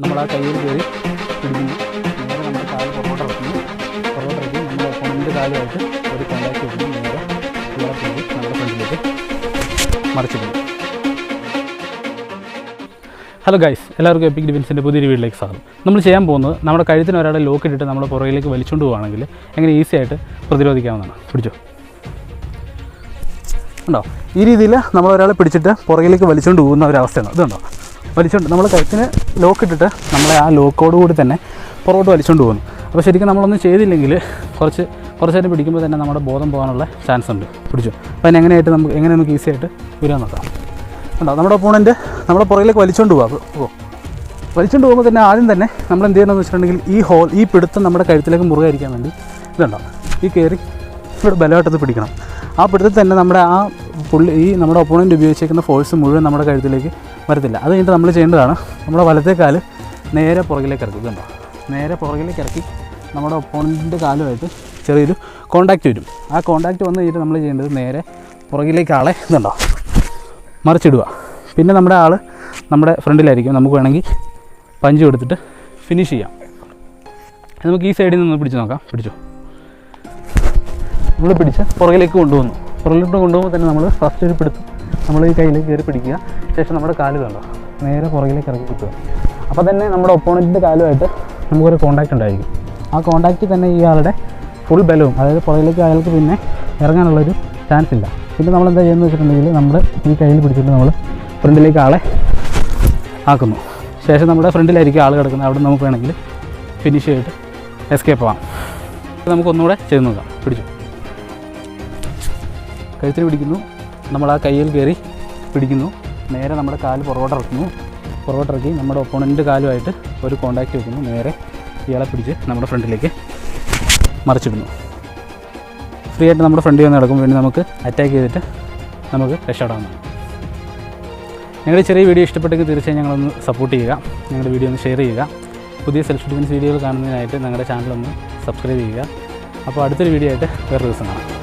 നമ്മൾ ആ കയ്യിൽ കയറി പിടിക്കുന്നു. നേരെ നമ്മുടെ കാല് പുറകോട്ടിറക്കുന്നു. പുറകോട്ടിറക്കി നമ്മുടെ ഒപ്പണൻ്റെ കാലുമായിട്ട് ഒരു കോണ്ടാക്ട് കൊടുക്കുന്നു. നേരെ ഇളക്കി നമ്മുടെ ഫ്രണ്ടിലേക്ക് മറിച്ചിടുന്നു. ഹലോ ഗൈസ്, എല്ലാവർക്കും എപ്പിക് ഡിഫൻസിൻ്റെ പുതിയൊരു വീഡിയോയിലേക്ക് സ്വാഗതം. നമ്മൾ ചെയ്യാൻ പോകുന്നത് നമ്മുടെ കഴുത്തിന് ഒരാളെ ലോക്ക് ഇട്ടിട്ട് നമ്മുടെ പുറകിലേക്ക് വലിച്ചുകൊണ്ട് പോകുകയാണെങ്കിൽ എങ്ങനെ ഈസി ആയിട്ട് പ്രതിരോധിക്കാവുന്നതാണ്. പിടിച്ചോ, ഉണ്ടോ? ഈ രീതിയിൽ നമ്മൾ ഒരാളെ പിടിച്ചിട്ട് പുറകിലേക്ക് വലിച്ചുകൊണ്ട് പോകുന്ന ഒരവസ്ഥയാണ്. ഇതുണ്ടോ? വലിച്ചുകൊണ്ട് നമ്മൾ കഴുത്തിന് ലോക്ക് ഇട്ടിട്ട് നമ്മളെ ആ ലോക്കോട് കൂടി തന്നെ പുറകോട്ട് വലിച്ചുകൊണ്ട് പോകുന്നു. അപ്പോൾ ശരിക്കും നമ്മളൊന്നും ചെയ്തില്ലെങ്കിൽ കുറച്ച് നേരം പിടിക്കുമ്പോൾ തന്നെ നമ്മുടെ ബോധം പോകാനുള്ള ചാൻസ് ഉണ്ട്. പിടിച്ചു. അപ്പോൾ അതിന് എങ്ങനെ നമുക്ക് ഈസി ആയിട്ട് വരാൻ നോക്കാം. ഉണ്ടോ? നമ്മുടെ ഒപ്പോണൻറ്റ് നമ്മുടെ പുറകിലേക്ക് വലിച്ചുകൊണ്ട് പോകുക. വലിച്ചുകൊണ്ട് പോകുമ്പോൾ തന്നെ ആദ്യം തന്നെ നമ്മൾ എന്ത് ചെയ്യണമെന്ന് വെച്ചിട്ടുണ്ടെങ്കിൽ ഈ പിടുത്തം നമ്മുടെ കഴുത്തിലേക്ക് മുറുകായിരിക്കാൻ വേണ്ടി ഇതുണ്ടോ, ഈ കയറി ഇവിടെ ബലമായിട്ടത് പിടിക്കണം. ആ പിടുത്തത്തിൽ തന്നെ നമ്മുടെ നമ്മുടെ ഒപ്പോണൻറ്റ് ഉപയോഗിച്ചിരിക്കുന്ന ഫോഴ്സ് മുഴുവൻ നമ്മുടെ കഴുത്തിലേക്ക് വരത്തില്ല. അത് കഴിഞ്ഞിട്ട് നമ്മൾ ചെയ്യേണ്ടതാണ്, നമ്മുടെ വലത്തെ കാല് നേരെ പുറകിലേക്ക് ഇറക്കും. ഇതുണ്ടോ? നേരെ പുറകിലേക്ക് ഇറക്കി നമ്മുടെ ഒപ്പോണൻറ്റിൻ്റെ കാലുമായിട്ട് ചെറിയൊരു കോണ്ടാക്റ്റ് വരും. ആ കോണ്ടാക്റ്റ് വന്നു കഴിഞ്ഞിട്ട് നമ്മൾ ചെയ്യേണ്ടത് നേരെ പുറകിലേക്ക് ആളെ ഇതുണ്ടോ മറിച്ചിടുക. പിന്നെ നമ്മുടെ ഫ്രണ്ടിലായിരിക്കും. നമുക്ക് വേണമെങ്കിൽ പഞ്ച് കൊടുത്തിട്ട് ഫിനിഷ് ചെയ്യാം. നമുക്ക് ഈ സൈഡിൽ നിന്ന് പിടിച്ച് നോക്കാം. പിടിച്ചു. നമ്മൾ പിടിച്ച് പുറകിലേക്ക് കൊണ്ടുവന്നു. പുറകിലോട്ട് കൊണ്ടുപോകുമ്പോൾ തന്നെ നമ്മൾ ഫസ്റ്റ് ഒരു പിടുത്തം നമ്മൾ ഈ കയ്യിലേക്ക് കയറി പിടിക്കുക. ശേഷം നമ്മുടെ കാല് കണ്ടോ നേരെ പുറകിലേക്ക് ഇറക്കി കിട്ടുക. അപ്പോൾ തന്നെ നമ്മുടെ ഒപ്പോണൻറ്റിൻ്റെ കാലുമായിട്ട് നമുക്കൊരു കോണ്ടാക്റ്റ് ഉണ്ടായിരിക്കും. ആ കോണ്ടാക്റ്റ് തന്നെ ഈ ആളുടെ ഫുൾ ബലവും, അതായത് പുറകിലേക്ക് അയാൾക്ക് പിന്നെ ഇറങ്ങാനുള്ളൊരു ചാൻസ് ഇല്ല. പിന്നെ നമ്മൾ എന്താ ചെയ്യുന്നത് വെച്ചിട്ടുണ്ടെങ്കിൽ നമ്മൾ ഈ കയ്യിൽ പിടിച്ചിട്ട് നമ്മൾ ഫ്രണ്ടിലേക്ക് ആളെ ആക്കുന്നു. ശേഷം നമ്മുടെ ഫ്രണ്ടിലായിരിക്കും ആൾ കിടക്കുന്നത്. അവിടെ നമുക്ക് വേണമെങ്കിൽ ഫിനിഷ് ചെയ്തിട്ട് എസ്കേപ്പ് ആവാം. നമുക്കൊന്നുകൂടെ ചെയ്ത് നോക്കാം. പിടിച്ചു. കഴുത്തിൽ പിടിക്കുന്നു. നമ്മൾ ആ കയ്യിൽ കയറി പിടിക്കുന്നു. നേരെ നമ്മുടെ കാല് പുറകോട്ടിറക്കി നമ്മുടെ ഒപ്പോണൻറ്റ് കാലുമായിട്ട് ഒരു കോണ്ടാക്റ്റ് വെക്കുന്നു. നേരെ ഇയാളെ പിടിച്ച് നമ്മുടെ ഫ്രണ്ടിലേക്ക് മറിച്ചിടുന്നു. ഫ്രീ ആയിട്ട് നമ്മുടെ ഫ്രണ്ടിൽ വന്ന് കിടക്കും. വേണ്ടി നമുക്ക് അറ്റാക്ക് ചെയ്തിട്ട് നമുക്ക് രക്ഷപ്പെടാവുന്നതാണ്. ഞങ്ങളുടെ ചെറിയ വീഡിയോ ഇഷ്ടപ്പെട്ടെങ്കിൽ തീർച്ചയായും ഞങ്ങളൊന്ന് സപ്പോർട്ട് ചെയ്യുക. ഞങ്ങളുടെ വീഡിയോ ഒന്ന് ഷെയർ ചെയ്യുക. പുതിയ സെൽഫ് ഡിഫൻസ് വീഡിയോകൾ കാണുന്നതിനായിട്ട് ഞങ്ങളുടെ ചാനലൊന്ന് സബ്സ്ക്രൈബ് ചെയ്യുക. അപ്പോൾ അടുത്തൊരു വീഡിയോ ആയിട്ട് വേറെ ദിവസം കാണാം.